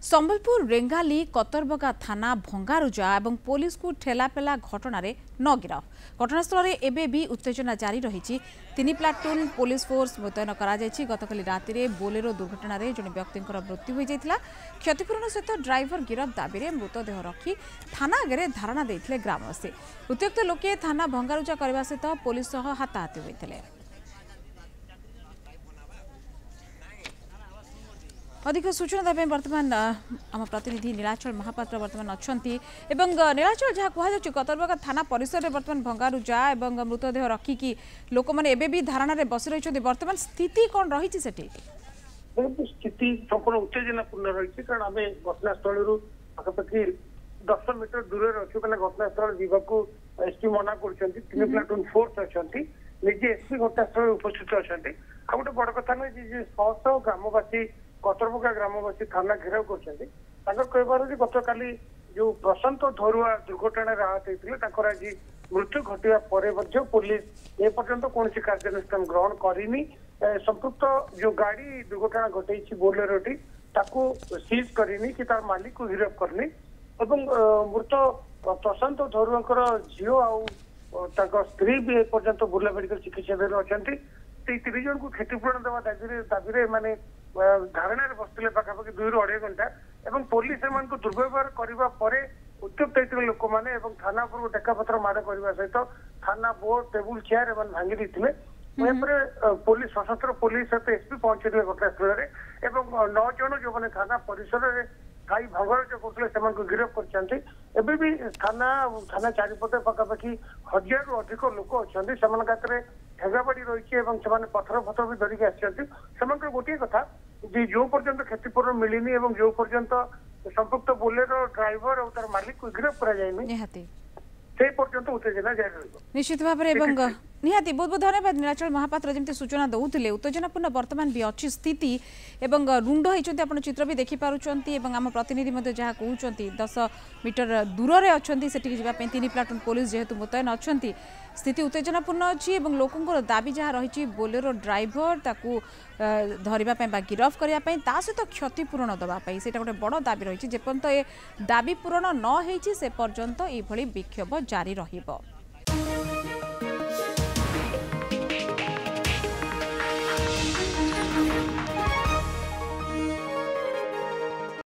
संबलपुर रेंगाली कतरबगा थाना भंगारुजा और पुलिस को ठेलापेला घटन न गिरफ घटनास्थल में एबे भी उत्तेजना जारी रही। 3 प्लाटून पुलिस फोर्स मुतयन गतकाली राति बोलेरो दुर्घटन में जड़े व्यक्ति मृत्यु हो जाता। क्षतिपूरण सहित ड्राइवर गिरफ दाबी में मृतदेह रखी थाना आगे धारणा देते ग्रामवासी। उत्यक्त लोके थाना भंगारुजा करने सहित पुलिस सह हाथाहाथी होते। अधिक सूचना देवे बर्तमान आम प्रतिनिधि नीलाचल महापात्र बर्तमान अच्छा। नीलाचल जहाँ कहु कतरबगा थाना परिसर में बर्तमान भंगारुजा और मृतदेह रखिकी लोक मैंने भी धारणा बसी रही। बर्तमान स्थिति कौन रही स्थिति संपूर्ण उत्तेजनापूर्ण रही कारण आम घटनास्थल पाखापाखि 10 मीटर दूर अच्छु क्या घटनास्थल जावाक एसपी मना कर 3 प्लाटून फोर्स अच्छा निजे एसपी घटनास्थल उपस्थित अच्छा। आ गोटे बड़ कथा नुहे शह ग्रामवासी कतरबगा ग्रामवासी थाना घेराव कर गतकाली जो प्रशांत धरुआ दुर्घटना आहत होते आज मृत्यु घटवा पर पुलिस ए पर्यंत कौन कार्यानुष्ठान ग्रहण करनी। संपुक्त जो गाड़ी दुर्घटना घटे बोलेरोटी ताकू सीज करनी कि तार मालिक को गिरफ करनी एवं मृत प्रशांत धरुआंकर झील आ स्त्री भी एपर्यंत बुर्ला मेडिकल चिकित्सालय अच्छा। 3 जन को क्षतिपूरण देवा दाबी माने धारणा बसते पाखापाखि 2 ରୁ 2.5 घंटा एवं पुलिस को दुर्व्यवहार करने पर उत्युक्त होते लोक मैंने थाना उपर टेकापत्र माड़ करने सहित थाना बोर्ड टेबुल चेयर भांगी देते। पुलिस सशस्त्र पुलिस सहित एसपी पहुंचे घटनास्थल में 9 जन जो मैंने थाना परिसर में खाई भंगारुजा करते गिरफ कर भी थाना चारिपटे पाखापाखि 1000 ରୁ अधिक लोक अच्छा ठेगाबाड़ी रही पथर फथर भी धरिकी आसर गोटे कथा जो पर्यंत क्षतिपूरण मिलनी जो पर्यंत संपुक्त बोलेरो ड्राइवर और तार मालिक को गिरफ कर से पर्यंत उत्तेजना जारी रही निश्चित भाव में निहाती बहुत बहुत धन्यवाद नीलाचल महापात्र जमी सूचना दौले। उत्तेजनापूर्ण बर्तमान भी अच्छी स्थिति एवं रुंड होती आप चित्र भी देखिपुंट आम प्रतिनिधि जहाँ कहते 10 मीटर दूर में अच्छा से 3 प्लाटून पुलिस जेहेतु मुतयन अच्छा स्थिति उत्तेजनापूर्ण अच्छी लोकों दाबी जहाँ रही बोलेरो ड्राइवर ताकू धरवाई गिरफ करने सहित क्षतिपूरण देवाई से गोटे बड़ दाबी रही। जेपर्यंत ए दाबी पूरण न हो से पर्यंत ये विक्षोभ जारी रहिबो।